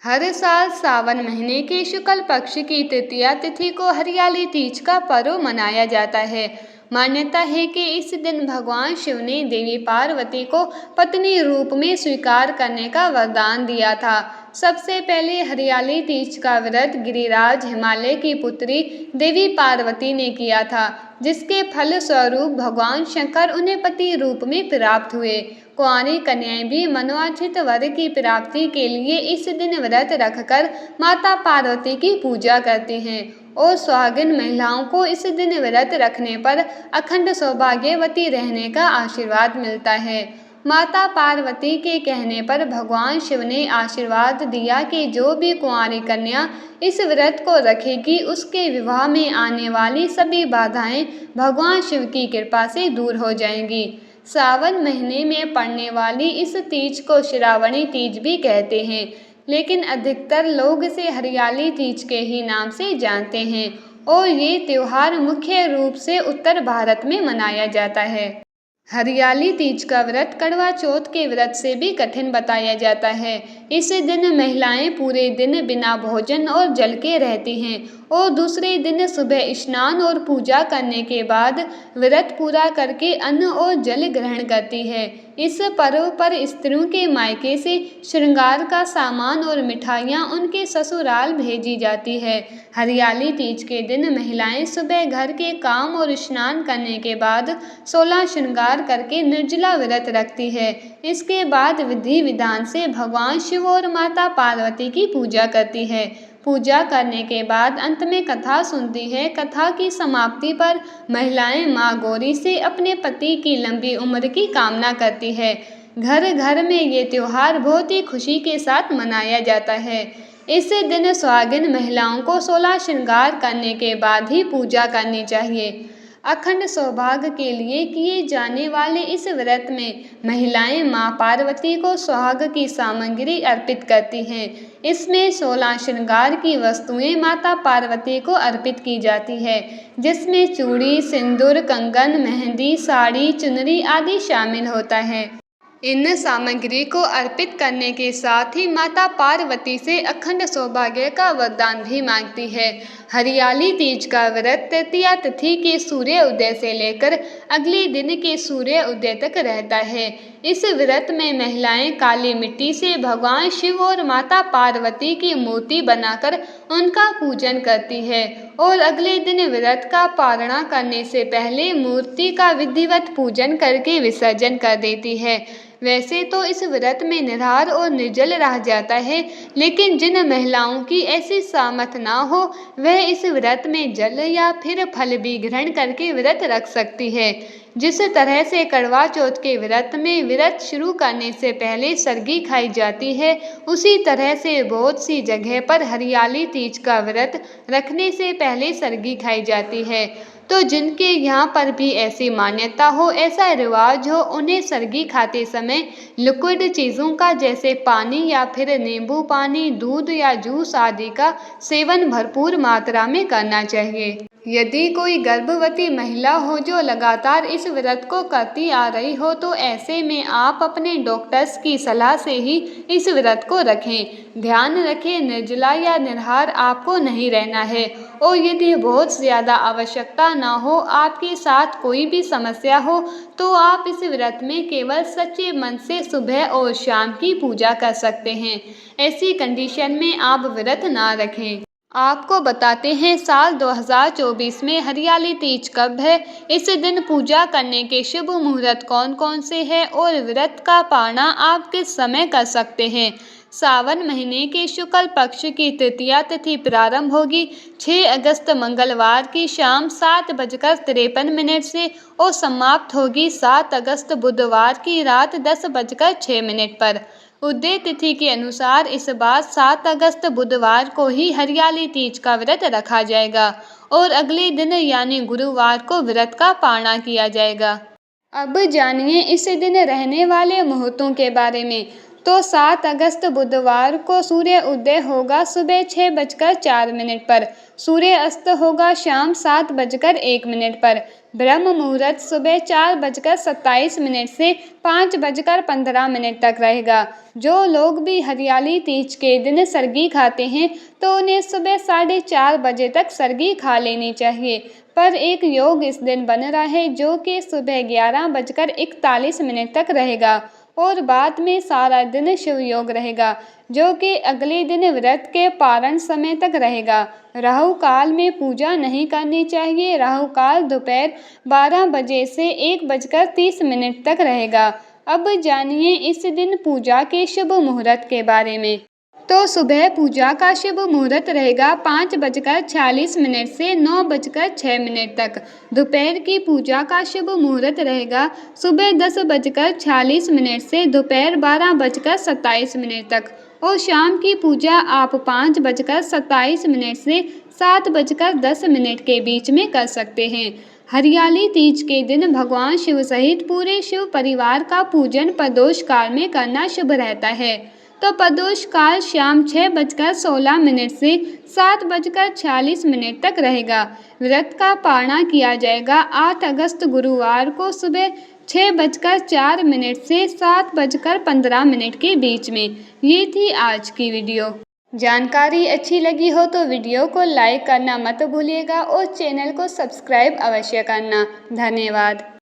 हर साल सावन महीने के शुक्ल पक्ष की तृतीया तिथि को हरियाली तीज का पर्व मनाया जाता है। मान्यता है कि इस दिन भगवान शिव ने देवी पार्वती को पत्नी रूप में स्वीकार करने का वरदान दिया था। सबसे पहले हरियाली तीज का व्रत गिरिराज हिमालय की पुत्री देवी पार्वती ने किया था, जिसके फल स्वरूप भगवान शंकर उन्हें पति रूप में प्राप्त हुए। कुंवारी कन्याएं भी मनोवांछित वर की प्राप्ति के लिए इस दिन व्रत रखकर माता पार्वती की पूजा करती हैं और सुहागिन महिलाओं को इस दिन व्रत रखने पर अखंड सौभाग्यवती रहने का आशीर्वाद मिलता है। माता पार्वती के कहने पर भगवान शिव ने आशीर्वाद दिया कि जो भी कुंवारी कन्या इस व्रत को रखेगी उसके विवाह में आने वाली सभी बाधाएं भगवान शिव की कृपा से दूर हो जाएंगी। सावन महीने में पड़ने वाली इस तीज को श्रावणी तीज भी कहते हैं, लेकिन अधिकतर लोग इसे हरियाली तीज के ही नाम से जानते हैं और ये त्योहार मुख्य रूप से उत्तर भारत में मनाया जाता है। हरियाली तीज का व्रत करवा चौथ के व्रत से भी कठिन बताया जाता है। इस दिन महिलाएं पूरे दिन बिना भोजन और जल के रहती हैं और दूसरे दिन सुबह स्नान और पूजा करने के बाद व्रत पूरा करके अन्न और जल ग्रहण करती है। इस पर्व पर स्त्रियों के मायके से श्रृंगार का सामान और मिठाइयाँ उनके ससुराल भेजी जाती है। हरियाली तीज के दिन महिलाएं सुबह घर के काम और स्नान करने के बाद 16 श्रृंगार करके निर्जला व्रत रखती है। इसके बाद विधि विधान से भगवान शिव और माता पार्वती की पूजा करती है। पूजा करने के बाद अंत में कथा सुनती है। कथा की समाप्ति पर महिलाएं माँ गौरी से अपने पति की लंबी उम्र की कामना करती है। घर घर में ये त्योहार बहुत ही खुशी के साथ मनाया जाता है। इस दिन सुहागिन महिलाओं को 16 श्रृंगार करने के बाद ही पूजा करनी चाहिए। अखंड सौभाग्य के लिए किए जाने वाले इस व्रत में महिलाएं मां पार्वती को सुहाग की सामग्री अर्पित करती हैं। इसमें 16 श्रृंगार की वस्तुएं माता पार्वती को अर्पित की जाती है, जिसमें चूड़ी, सिंदूर, कंगन, मेहंदी, साड़ी, चुनरी आदि शामिल होता है। इन सामग्री को अर्पित करने के साथ ही माता पार्वती से अखंड सौभाग्य का वरदान भी मांगती है। हरियाली तीज का व्रत तृतीया तिथि के सूर्य उदय से लेकर अगले दिन के सूर्य उदय तक रहता है। इस व्रत में महिलाएं काली मिट्टी से भगवान शिव और माता पार्वती की मूर्ति बनाकर उनका पूजन करती है और अगले दिन व्रत का पारणा करने से पहले मूर्ति का विधिवत पूजन करके विसर्जन कर देती है। वैसे तो इस व्रत में निराहार और निर्जल रह जाता है, लेकिन जिन महिलाओं की ऐसी सामर्थ्य ना हो वह इस व्रत में जल या फिर फल भी ग्रहण करके व्रत रख सकती है। जिस तरह से करवा चौथ के व्रत में व्रत शुरू करने से पहले सरगी खाई जाती है, उसी तरह से बहुत सी जगह पर हरियाली तीज का व्रत रखने से पहले सरगी खाई जाती है। तो जिनके यहाँ पर भी ऐसी मान्यता हो, ऐसा रिवाज हो, उन्हें सरगी खाते समय लिक्विड चीज़ों का जैसे पानी या फिर नींबू पानी, दूध या जूस आदि का सेवन भरपूर मात्रा में करना चाहिए। यदि कोई गर्भवती महिला हो जो लगातार इस व्रत को करती आ रही हो, तो ऐसे में आप अपने डॉक्टर्स की सलाह से ही इस व्रत को रखें। ध्यान रखें, निर्जला या निराहार आपको नहीं रहना है और यदि बहुत ज़्यादा आवश्यकता ना हो, आपके साथ कोई भी समस्या हो, तो आप इस व्रत में केवल सच्चे मन से सुबह और शाम की पूजा कर सकते हैं। ऐसी कंडीशन में आप व्रत ना रखें। आपको बताते हैं साल 2024 में हरियाली तीज कब है, इस दिन पूजा करने के शुभ मुहूर्त कौन कौन से हैं और व्रत का पारणा आप किस समय कर सकते हैं। सावन महीने के शुक्ल पक्ष की तृतीया तिथि प्रारंभ होगी 6 अगस्त मंगलवार की शाम 7:53 से और समाप्त होगी 7 अगस्त बुधवार की रात 10:06 पर। उदय तिथि के अनुसार इस बार 7 अगस्त बुधवार को ही हरियाली तीज का व्रत रखा जाएगा और अगले दिन यानी गुरुवार को व्रत का पारणा किया जाएगा। अब जानिए इस दिन रहने वाले मुहूर्तों के बारे में। तो 7 अगस्त बुधवार को सूर्य उदय होगा सुबह 6:04 पर, सूर्य अस्त होगा शाम 7:01 पर। ब्रह्म मुहूर्त सुबह 4:27 से 5:15 तक रहेगा। जो लोग भी हरियाली तीज के दिन सरगी खाते हैं तो उन्हें सुबह 4:30 तक सरगी खा लेनी चाहिए। पर एक योग इस दिन बन रहा है जो कि सुबह 11:41 तक रहेगा और बाद में सारा दिन शिव योग रहेगा, जो कि अगले दिन व्रत के पारण समय तक रहेगा। राहु काल में पूजा नहीं करनी चाहिए। राहु काल दोपहर 12 बजे से 1:30 तक रहेगा। अब जानिए इस दिन पूजा के शुभ मुहूर्त के बारे में। तो सुबह पूजा का शुभ मुहूर्त रहेगा 5:46 से 9:06 तक। दोपहर की पूजा का शुभ मुहूर्त रहेगा सुबह 10:46 से दोपहर 12:27 तक और शाम की पूजा आप 5:27 से 7:10 के बीच में कर सकते हैं। हरियाली तीज के दिन भगवान शिव सहित पूरे शिव परिवार का पूजन प्रदोष काल में करना शुभ रहता है। तो प्रदोष काल शाम 6:16 से 7:46 तक रहेगा। व्रत का पारणा किया जाएगा 8 अगस्त गुरुवार को सुबह 6:04 से 7:15 के बीच में। ये थी आज की वीडियो। जानकारी अच्छी लगी हो तो वीडियो को लाइक करना मत भूलिएगा और चैनल को सब्सक्राइब अवश्य करना। धन्यवाद।